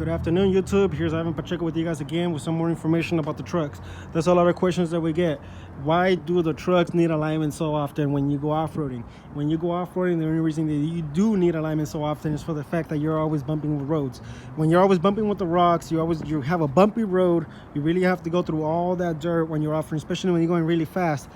Good afternoon, YouTube. Here's Ivan Pacheco with you guys again with some more information about the trucks. There's a lot of questions that we get. Why do the trucks need alignment so often when you go off-roading? When you go off-roading, the only reason that you do need alignment so often is for the fact that you're always bumping with roads. When you're always bumping with the rocks, you have a bumpy road. You really have to go through all that dirt when you're off-roading, especially when you're going really fast.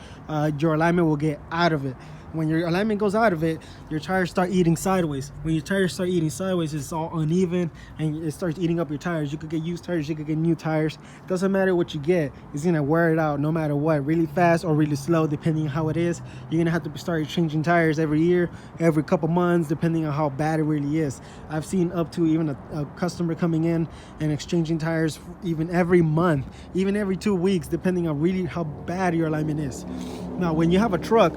Your alignment will get out of it. When your alignment goes out of it, your tires start eating sideways. When your tires start eating sideways, it's all uneven and it starts eating up your tires. You could get used tires, you could get new tires. Doesn't matter what you get, it's gonna wear it out no matter what, really fast or really slow, depending on how it is. You're gonna have to start changing tires every year, every couple months, depending on how bad it really is. I've seen up to even a customer coming in and exchanging tires even every month, even every 2 weeks, depending on really how bad your alignment is. Now, when you have a truck,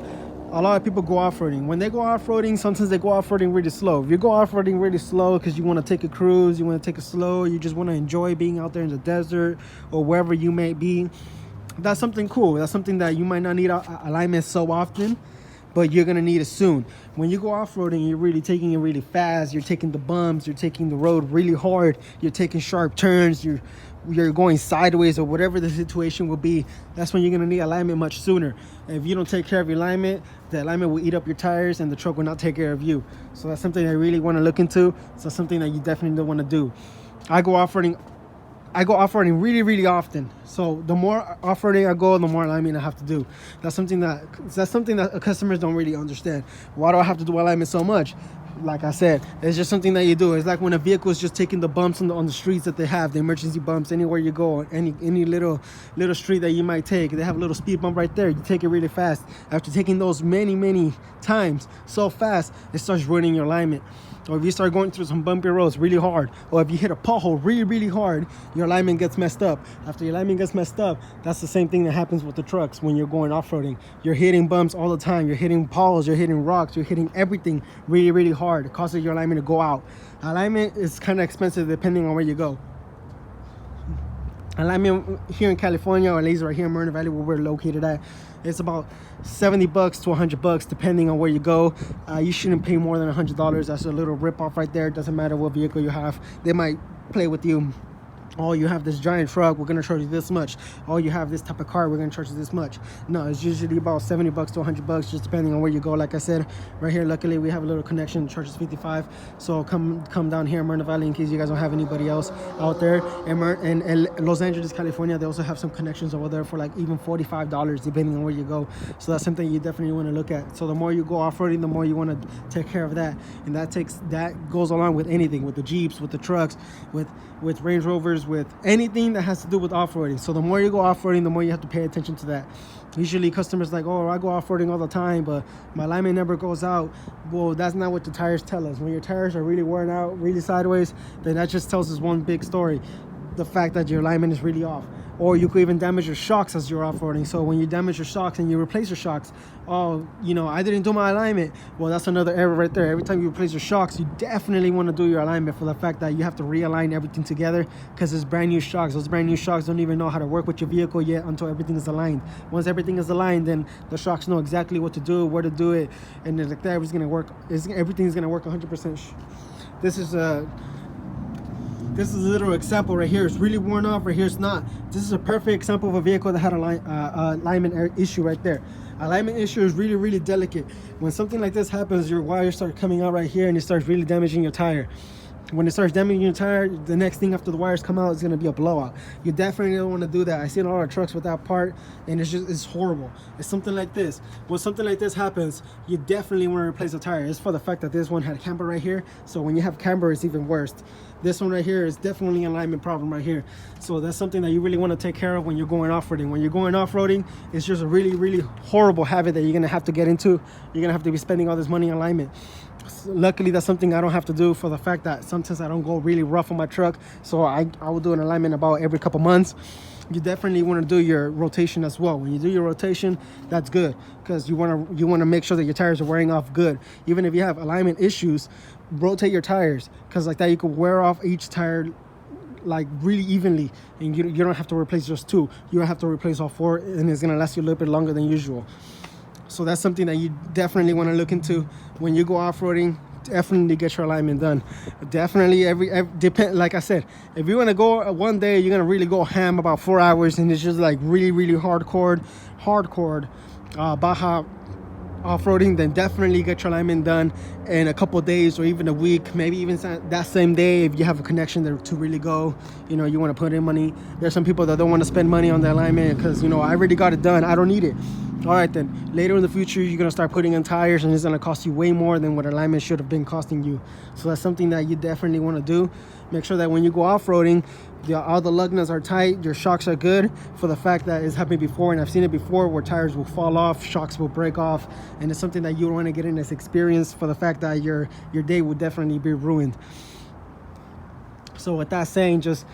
a lot of people go off-roading. When they go off-roading, sometimes they go off-roading really slow. If you go off-roading really slow because you want to take a cruise, you want to take it slow, you just want to enjoy being out there in the desert or wherever you may be, that's something cool. That's something that you might not need alignment so often, but you're gonna need it soon. When you go off-roading, you're really taking it really fast. You're taking the bumps, you're taking the road really hard, you're taking sharp turns, you're going sideways or whatever the situation will be. That's when you're gonna need alignment much sooner. If you don't take care of your alignment, the alignment will eat up your tires and the truck will not take care of you. So that's something I really want to look into. So something that you definitely don't want to do. I go off-roading really often. So the more off-roading I go, the more alignment I have to do. That's something that customers don't really understand. Why do I have to do alignment so much? Like I said, it's just something that you do. It's like when a vehicle is just taking the bumps on the streets that they have, the emergency bumps, anywhere you go, any little street that you might take, they have a little speed bump right there. You take it really fast. After taking those many times so fast, it starts ruining your alignment. Or if you start going through some bumpy roads really hard, or if you hit a pothole really hard, your alignment gets messed up. After your alignment gets messed up, that's the same thing that happens with the trucks when you're going off-roading. You're hitting bumps all the time. You're hitting potholes, you're hitting rocks, you're hitting everything really hard. It causes your alignment to go out. Alignment is kind of expensive depending on where you go. Alignment here in California, or at least right here in Moreno Valley where we're located at, it's about $70 to $100 depending on where you go. You shouldn't pay more than $100. That's a little rip-off right there. Doesn't matter what vehicle you have. They might play with you. Oh, you have this giant truck, we're gonna charge you this much. Oh, you have this type of car, we're gonna charge you this much. No, it's usually about $70 to $100, just depending on where you go. Like I said, right here, luckily we have a little connection, charges 55. So come down here in Moreno Valley in case you guys don't have anybody else out there. And Los Angeles, California, they also have some connections over there for like even $45, depending on where you go. So that's something you definitely want to look at. So the more you go off-roading, the more you want to take care of that. And that goes along with anything, with the Jeeps, with the trucks, with Range Rovers, with anything that has to do with off-roading. So the more you go off-roading, the more you have to pay attention to that. Usually customers like, oh, I go off-roading all the time, but my alignment never goes out. Well, that's not what the tires tell us. When your tires are really worn out, really sideways, then that just tells us one big story: the fact that your alignment is really off. Or you could even damage your shocks as you're off-roading. So when you damage your shocks and you replace your shocks, oh, I didn't do my alignment. Well, that's another error right there. Every time you replace your shocks, you definitely want to do your alignment, for the fact that you have to realign everything together, because it's brand new shocks. Those brand new shocks don't even know how to work with your vehicle yet until everything is aligned. Once everything is aligned, then the shocks know exactly what to do, where to do it, and then like that, everything's gonna work. Everything's gonna work 100%. This is a little example right here. It's really worn off. Right here it's not. This is a perfect example of a vehicle that had a alignment issue right there. Alignment issue is really delicate. When something like this happens, your wires start coming out right here and it starts really damaging your tire. When it starts damaging your tire, the next thing after the wires come out is going to be a blowout. You definitely don't want to do that. I see a lot of trucks with that part, and it's horrible. It's something like this. When something like this happens, you definitely want to replace the tire. It's for the fact that this one had camber right here. So when you have camber, it's even worse. This one right here is definitely an alignment problem right here. So that's something that you really want to take care of when you're going off-roading. When you're going off-roading, it's just a really horrible habit that you're going to have to get into. You're going to have to be spending all this money on alignment. Luckily, that's something I don't have to do, for the fact that sometimes I don't go really rough on my truck. So I will do an alignment about every couple months. You definitely want to do your rotation as well. When you do your rotation, that's good, because you want to make sure that your tires are wearing off good. Even if you have alignment issues, rotate your tires, because like that you can wear off each tire like really evenly, and you don't have to replace just 2. You don't have to replace all 4, and it's going to last you a little bit longer than usual. So that's something that you definitely want to look into when you go off-roading. definitely get your alignment done. Definitely every depend, like I said, if you want to go one day, you're gonna really go ham about 4 hours, and it's just like really hardcore Baja off-roading, then definitely get your alignment done in a couple days or even a week, maybe even that same day if you have a connection there to really go. You know, you want to put in money. There's some people that don't want to spend money on the alignment because, you know, I already got it done, I don't need it. All right, then later in the future you're gonna start putting in tires, and it's gonna cost you way more than what alignment should have been costing you. So that's something that you definitely want to do. Make sure that when you go off-roading, all the lug nuts are tight, your shocks are good, for the fact that it's happened before, and I've seen it before, where tires will fall off, shocks will break off, and it's something that you don't want to get in this experience, for the fact that your day would definitely be ruined. So with that saying, just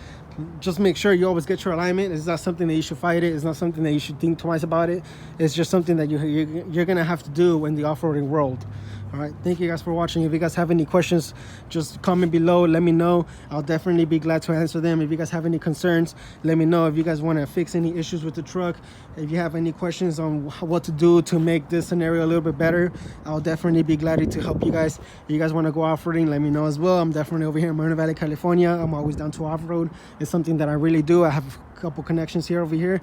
make sure you always get your alignment. It's not something that you should fight it. It's not something that you should think twice about it. It's just something that you're gonna have to do in the off-roading world. All right, thank you guys for watching. If you guys have any questions, just comment below, let me know. I'll definitely be glad to answer them. If you guys have any concerns, let me know. If you guys want to fix any issues with the truck, if you have any questions on what to do to make this scenario a little bit better, I'll definitely be glad to help you guys. If you guys want to go off-roading, let me know as well. I'm definitely over here in Moreno Valley, California. I'm always down to off-road. It's something that I really do. I have a couple connections here over here.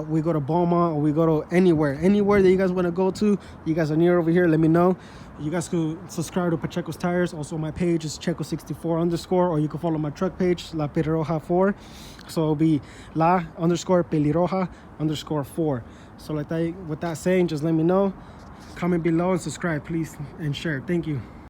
We go to Beaumont, or we go to anywhere that you guys want to go to. You guys are near over here, let me know. You guys could subscribe to Pacheco's Tires. Also, my page is Checo64_, or you can follow my truck page, La Pelirroja 4. So it'll be La_Pelirroja_4. So like that, with that saying, just let me know. Comment below and subscribe, please, and share. Thank you.